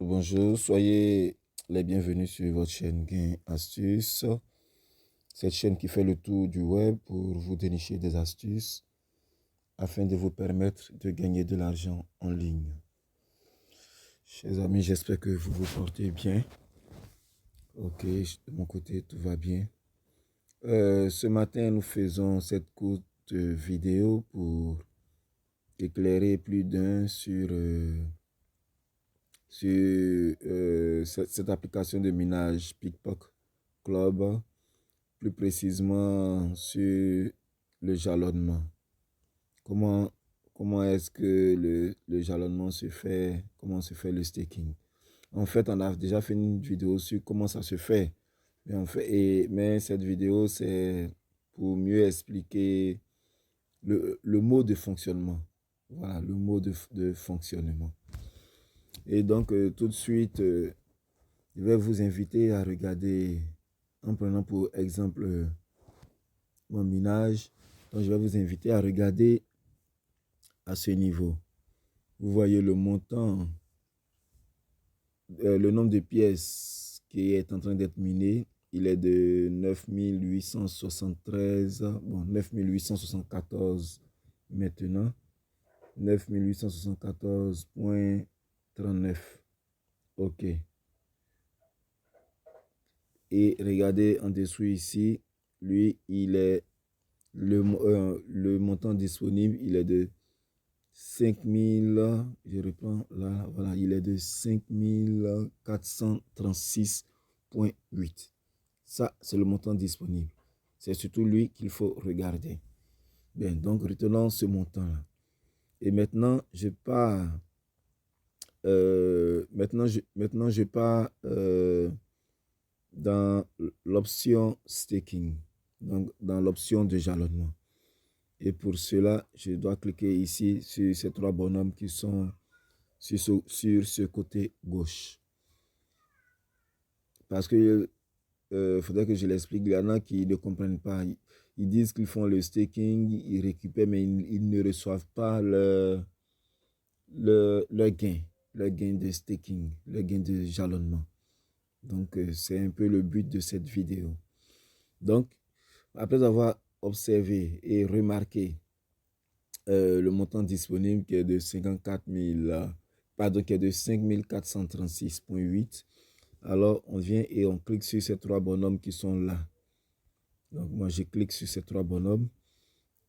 Bonjour, soyez les bienvenus sur votre chaîne Gain Astuces. Cette chaîne qui fait le tour du web pour vous dénicher des astuces afin de vous permettre de gagner de l'argent en ligne. Chers amis, j'espère que vous vous portez bien. Ok, de mon côté, tout va bien. Ce matin, nous faisons cette courte vidéo pour éclairer plus d'un sur cette application de minage Pickpocket Club, plus précisément sur le jalonnement. Comment est-ce que le jalonnement se fait, comment se fait le staking. En fait, on a déjà fait une vidéo sur comment ça se fait. Mais cette vidéo, c'est pour mieux expliquer le mode de fonctionnement. Voilà, le mode de fonctionnement. Et donc, tout de suite, je vais vous inviter à regarder, en prenant pour exemple mon minage. Donc, je vais vous inviter à regarder à ce niveau. Vous voyez le montant, le nombre de pièces qui est en train d'être miné. Il est de 9873, bon, 9874 maintenant. 9874,39. OK. Et regardez en dessous ici, lui, il est le montant disponible, il est de 5000, je reprends là, voilà, il est de 5436,8. Ça, c'est le montant disponible. C'est surtout lui qu'il faut regarder. Bien, donc retenons ce montant-là. Et maintenant, je pars, dans l'option staking, donc dans l'option de jalonnement. Et pour cela, je dois cliquer ici sur ces trois bonhommes qui sont sur ce côté gauche. Parce que faudrait que je l'explique. Il y en a qui ne comprennent pas. Ils disent qu'ils font le staking, ils récupèrent, mais ils ne reçoivent pas le gain de staking, le gain de jalonnement. Donc, c'est un peu le but de cette vidéo. Donc, après avoir observé et remarqué le montant disponible qui est de 54 000, pardon, qui est de 5436,8, alors on vient et on clique sur ces trois bonhommes qui sont là. Donc, moi, je clique sur ces trois bonhommes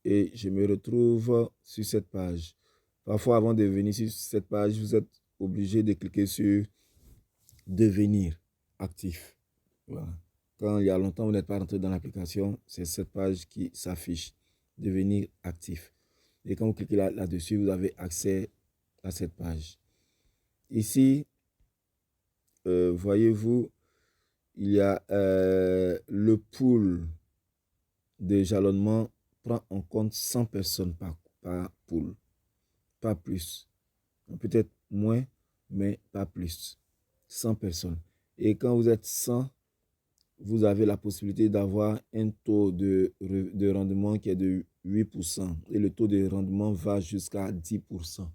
et je me retrouve sur cette page. Parfois, avant de venir sur cette page, vous êtes obligé de cliquer sur devenir actif. Voilà. Quand il y a longtemps, vous n'êtes pas rentré dans l'application, c'est cette page qui s'affiche, devenir actif. Et quand vous cliquez là-dessus, vous avez accès à cette page. Ici, voyez-vous, il y a le pool de jalonnement prend en compte 100 personnes par pool, pas plus. Peut-être moins, mais pas plus. 100 personnes. Et quand vous êtes 100, vous avez la possibilité d'avoir un taux de rendement qui est de 8%. Et le taux de rendement va jusqu'à 10%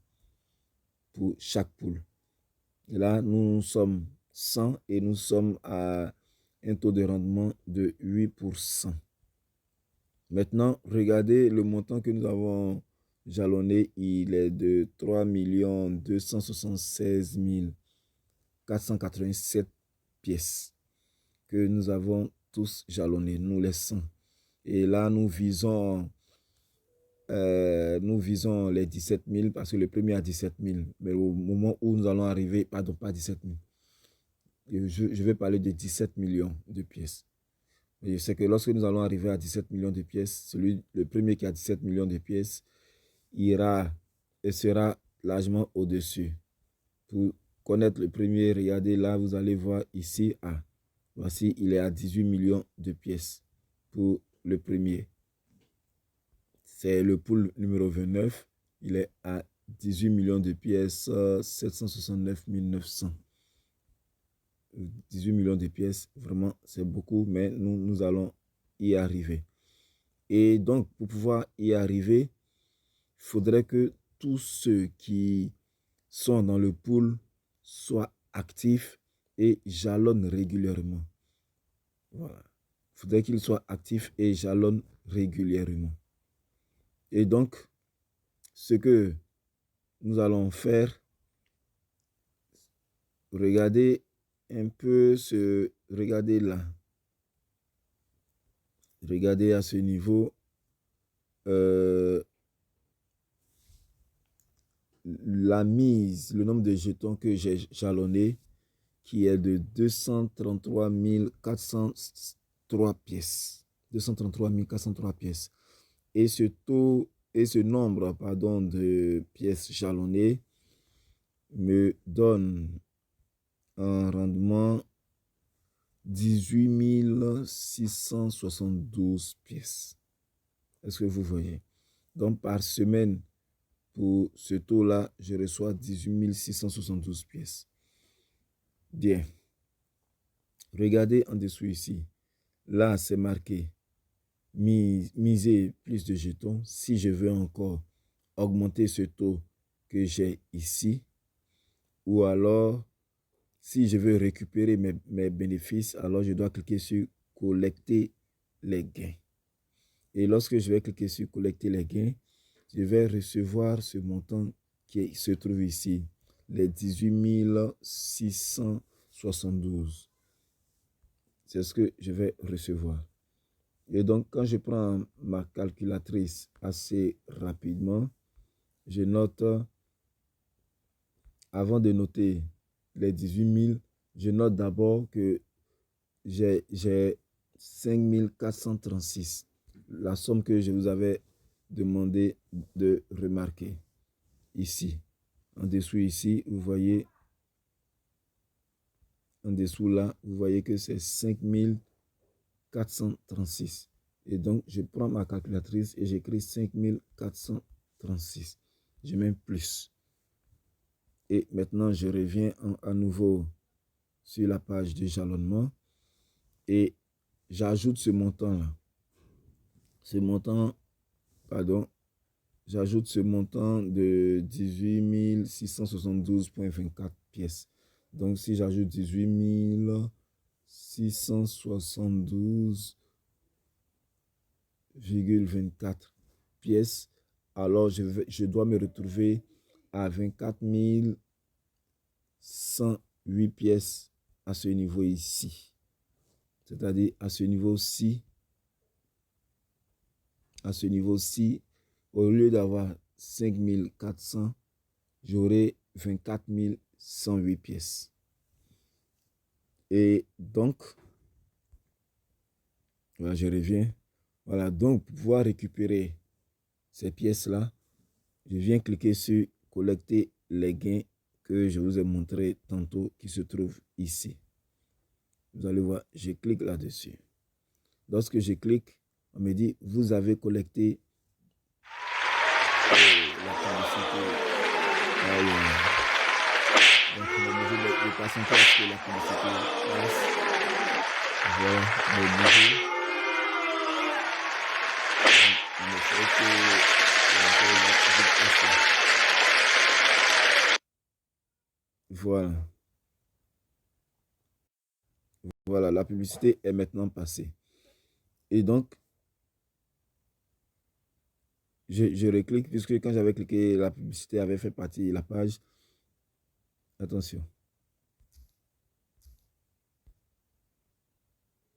pour chaque pool. Et là, nous sommes 100 et nous sommes à un taux de rendement de 8%. Maintenant, regardez le montant que nous avons jalonné. Il est de 3 276 487 pièces que nous avons tous jalonnés, nous les 100. Et là, nous visons les 17 000 parce que le premier a 17 000. Mais au moment où nous allons arriver, pardon, pas 17 000. Je vais parler de 17 millions de pièces. Et je sais que lorsque nous allons arriver à 17 millions de pièces, le premier qui a 17 millions de pièces ira et sera largement au-dessus. Pour connaître le premier, regardez là, vous allez voir ici, voici, il est à 18 millions de pièces pour le premier. C'est le pool numéro 29. Il est à 18 millions de pièces, 769 900. 18 millions de pièces, vraiment, c'est beaucoup, mais nous allons y arriver. Et donc, pour pouvoir y arriver, il faudrait que tous ceux qui sont dans le pool soient actif et jalonne régulièrement. Voilà. Il faudrait qu'il soit actif et jalonne régulièrement. Et donc, ce que nous allons faire, regardez un peu regardez là. Regardez à ce niveau. La mise, le nombre de jetons que j'ai jalonné, qui est de 233 403 pièces. 233 403 pièces. Et ce taux, et ce nombre, pardon, de pièces jalonnées me donne un rendement 18 672 pièces. Est-ce que vous voyez? Donc, par semaine, pour ce taux-là, je reçois 18 672 pièces. Bien. Regardez en dessous ici. Là, c'est marqué miser plus de jetons. Si je veux encore augmenter ce taux que j'ai ici, ou alors, si je veux récupérer mes bénéfices, alors je dois cliquer sur collecter les gains. Et lorsque je vais cliquer sur collecter les gains, je vais recevoir ce montant qui se trouve ici, les 18 672. C'est ce que je vais recevoir. Et donc, quand je prends ma calculatrice assez rapidement, je note, avant de noter les 18 000, je note d'abord que j'ai 5 436, la somme que je vous avais demandé de remarquer ici. En dessous ici, vous voyez, en dessous là, vous voyez que c'est 5 436. Et donc, je prends ma calculatrice et j'écris 5 436. Je mets plus. Et maintenant, je reviens à nouveau sur la page de jalonnement et j'ajoute ce montant-là. Ce montant, pardon, j'ajoute ce montant de 18 672,24 pièces. Donc, si j'ajoute 18 672,24 pièces, alors je dois me retrouver à 24 108 pièces à ce niveau ici. C'est-à-dire à ce niveau-ci, au lieu d'avoir 5400, j'aurai 24 108 pièces. Et donc, voilà, je reviens. Voilà, donc pour pouvoir récupérer ces pièces-là, je viens cliquer sur collecter les gains que je vous ai montré tantôt qui se trouvent ici. Vous allez voir, je clique là-dessus. Lorsque je clique, on me dit, vous avez collecté la publicité. Donc, on va bouger le patienter à ce que la publicité passe. Voilà, le bouger. On essaie que voilà. Voilà, la publicité est maintenant passée. Et donc, je reclique, puisque quand j'avais cliqué, la publicité avait fait partie de la page. Attention.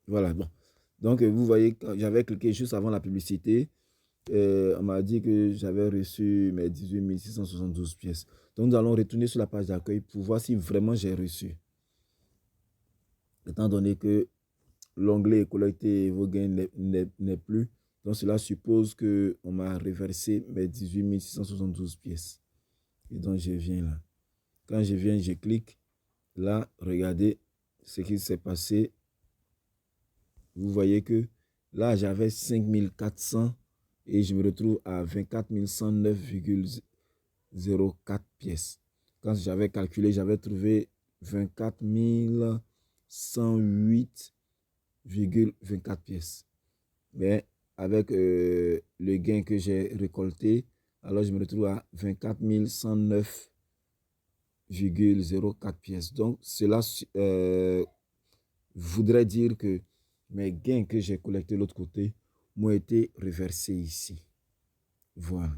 Voilà, bon. Donc, vous voyez, j'avais cliqué juste avant la publicité. On m'a dit que j'avais reçu mes 18 672 pièces. Donc, nous allons retourner sur la page d'accueil pour voir si vraiment j'ai reçu. Étant donné que l'onglet collecter vos gains n'est plus, donc cela suppose qu'on m'a reversé mes 18 672 pièces. Et donc, je viens là. Quand je viens, je clique. Là, regardez ce qui s'est passé. Vous voyez que là, j'avais 5400 et je me retrouve à 24 109,04 pièces. Quand j'avais calculé, j'avais trouvé 24 108,24 pièces. Mais avec le gain que j'ai récolté, alors je me retrouve à 24 109,04 0,04 pièces. Donc, cela voudrait dire que mes gains que j'ai collectés de l'autre côté m'ont été reversés ici. Voilà.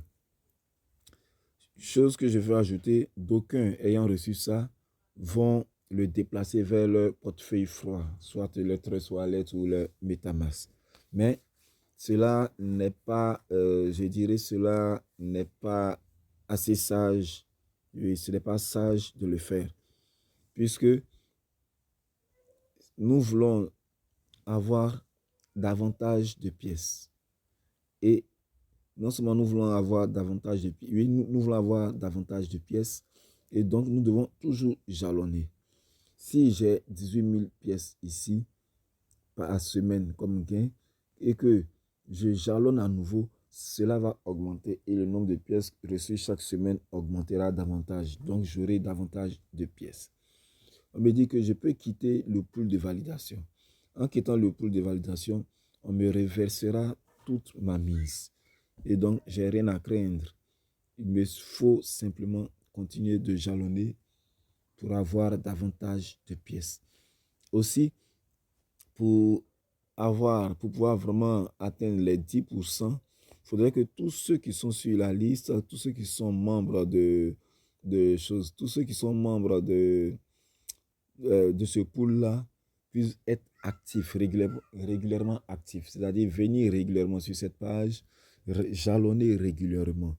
Chose que je veux ajouter, d'aucuns ayant reçu ça vont le déplacer vers leur portefeuille froid, soit le Trust Wallet ou le MetaMask. Mais cela n'est pas, je dirais, cela n'est pas assez sage. Oui, ce n'est pas sage de le faire, puisque nous voulons avoir davantage de pièces. Et non seulement nous voulons avoir davantage de pièces, oui, nous voulons avoir davantage de pièces, et donc nous devons toujours jalonner. Si j'ai 18 000 pièces ici par semaine comme gain, et que je jalonne à nouveau, cela va augmenter et le nombre de pièces reçues chaque semaine augmentera davantage. Donc, j'aurai davantage de pièces. On me dit que je peux quitter le pool de validation. En quittant le pool de validation, on me reversera toute ma mise. Et donc, j'ai rien à craindre. Il me faut simplement continuer de jalonner pour avoir davantage de pièces. Aussi, pour pouvoir vraiment atteindre les 10%, il faudrait que tous ceux qui sont sur la liste, tous ceux qui sont membres tous ceux qui sont membres de ce pool-là puissent être actifs, régulièrement actifs, c'est-à-dire venir régulièrement sur cette page, jalonner régulièrement.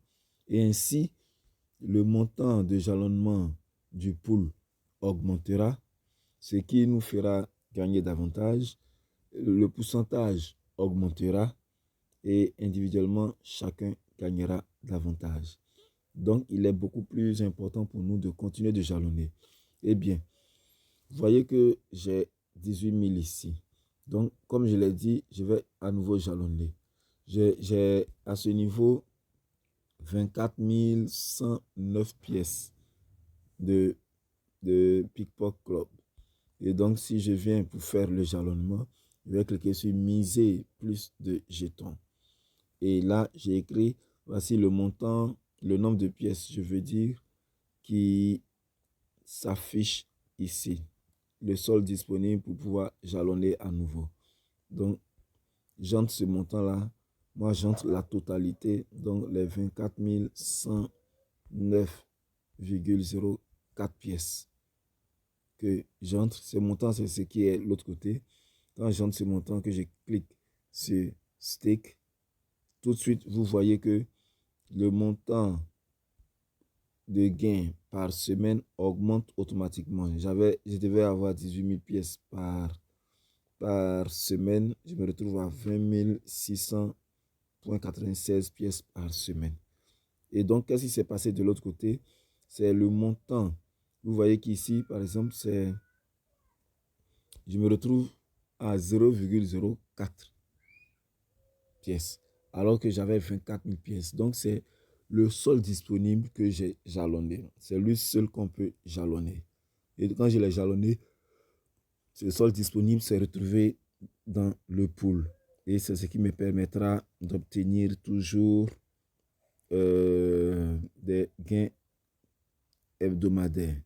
Et ainsi, le montant de jalonnement du pool augmentera, ce qui nous fera gagner davantage. Le pourcentage augmentera et individuellement, chacun gagnera davantage. Donc, il est beaucoup plus important pour nous de continuer de jalonner. Eh bien, vous voyez que j'ai 18 000 ici. Donc, comme je l'ai dit, je vais à nouveau jalonner. J'ai à ce niveau 24 109 pièces de Pickpocket Club. Et donc, si je viens pour faire le jalonnement, je vais cliquer sur miser plus de jetons. Et là, j'ai écrit, voici le montant, le nombre de pièces, je veux dire, qui s'affiche ici. Le solde disponible pour pouvoir jalonner à nouveau. Donc, j'entre ce montant-là. Moi, j'entre la totalité, donc les 24 109,04 pièces que j'entre. Ce montant, c'est ce qui est l'autre côté. Quand j'entre ce montant, que je clique sur Stake, tout de suite, vous voyez que le montant de gain par semaine augmente automatiquement. Je devais avoir 18 000 pièces par semaine. Je me retrouve à 20 600,96 pièces par semaine. Et donc, qu'est-ce qui s'est passé de l'autre côté? C'est le montant. Vous voyez qu'ici, par exemple, je me retrouve à 0,04 pièces, alors que j'avais 24 000 pièces. Donc, c'est le solde disponible que j'ai jalonné. C'est lui seul qu'on peut jalonner. Et quand je l'ai jalonné, ce solde disponible s'est retrouvé dans le pool. Et c'est ce qui me permettra d'obtenir toujours des gains hebdomadaires.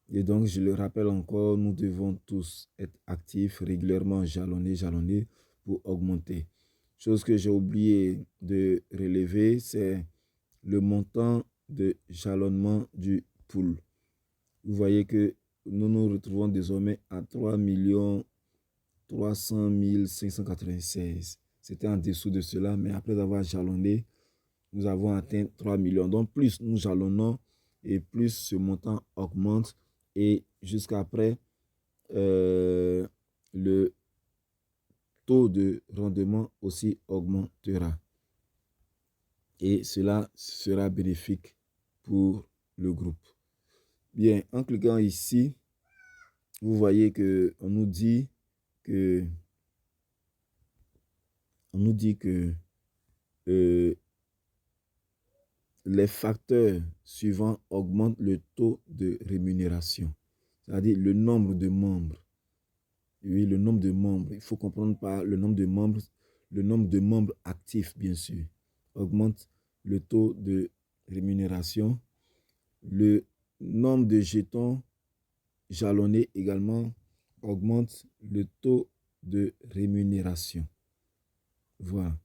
Et donc, je le rappelle encore, nous devons tous être actifs, régulièrement jalonner pour augmenter. Chose que j'ai oublié de relever, c'est le montant de jalonnement du pool. Vous voyez que nous nous retrouvons désormais à 3 300 596. C'était en dessous de cela, mais après avoir jalonné, nous avons atteint 3 millions. Donc, plus nous jalonnons et plus ce montant augmente et jusqu'après, le taux de rendement aussi augmentera. Et cela sera bénéfique pour le groupe. Bien, en cliquant ici, vous voyez qu'on nous dit que les facteurs suivants augmentent le taux de rémunération, c'est-à-dire le nombre de membres. Oui, le nombre de membres. Il faut comprendre par le nombre de membres actifs, bien sûr, augmente le taux de rémunération. Le nombre de jetons jalonnés également augmente le taux de rémunération. Voilà.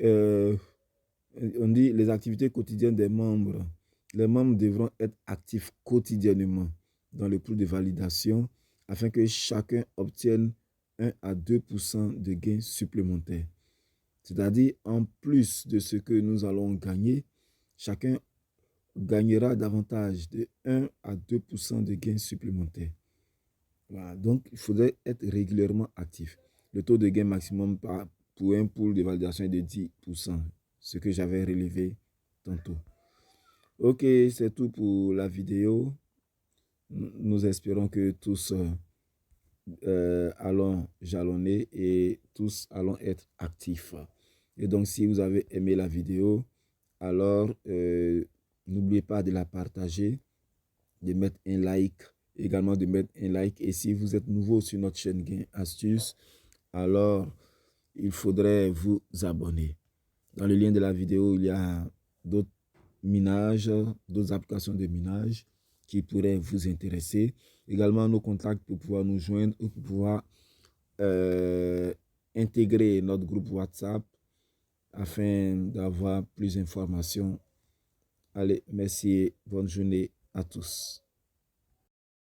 On dit les activités quotidiennes des membres. Les membres devront être actifs quotidiennement dans le pool de validation afin que chacun obtienne 1 à 2% de gains supplémentaires. C'est-à-dire, en plus de ce que nous allons gagner, chacun gagnera davantage de 1 à 2% de gains supplémentaires. Voilà. Donc, il faudrait être régulièrement actif. Le taux de gain maximum pour un pool de validation est de 10%, ce que j'avais relevé tantôt. Ok, c'est tout pour la vidéo. Nous espérons que tous allons jalonner et tous allons être actifs. Et donc, si vous avez aimé la vidéo, alors n'oubliez pas de la partager, de mettre un like, également de mettre un like. Et si vous êtes nouveau sur notre chaîne Gain Astuces, alors il faudrait vous abonner. Dans le lien de la vidéo, il y a d'autres minages, d'autres applications de minage qui pourraient vous intéresser. Également nos contacts pour pouvoir nous joindre ou pour pouvoir intégrer notre groupe WhatsApp afin d'avoir plus d'informations. Allez, merci et bonne journée à tous.